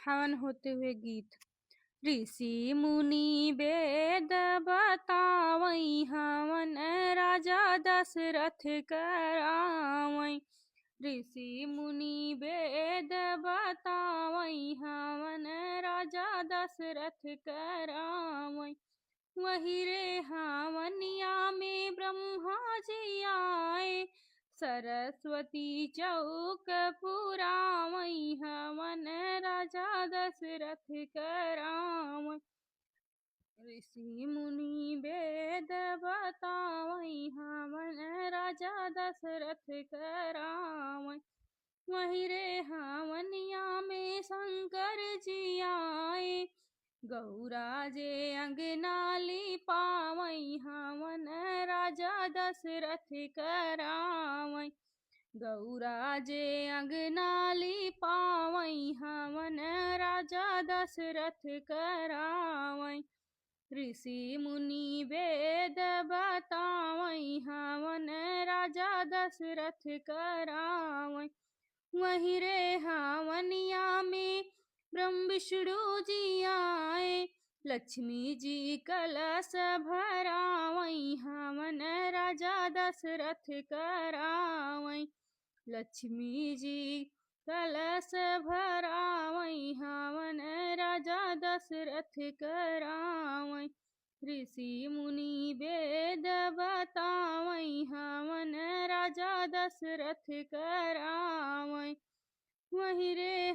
हवन होते हुए गीत। ऋषि मुनि वेद बतावई हवन राजा दशरथ करावई। ऋषि मुनि वेद बतावई हवन राजा दशरथ करावई। वही रे हवनिया में ब्रह्मा जी आए, सरस्वती चौक पुरावई हवन राजा दशरथ करावई। ऋषि मुनि वेद बतावई हवन राजा दशरथ करावई। वही रे हवनिया में शंकर जी आए, गौरा जे अंगनाली पावई हवन राजा दशरथ करावई। गौरा जे अंगनाली पावई हवन राजा दशरथ करावई। ऋषि मुनि वेद बतावई हवन राजा दशरथ करावई। वही रे हवनिया में ब्रह्म विष्णु जी आए, लक्ष्मी जी कलश भरावई हवन राजा दशरथ करावई। लक्ष्मी जी कलश भरावई हवन राजा दशरथ करावई। ऋषि मुनि वेद बतावई हवन राजा दशरथ करावई। वही रे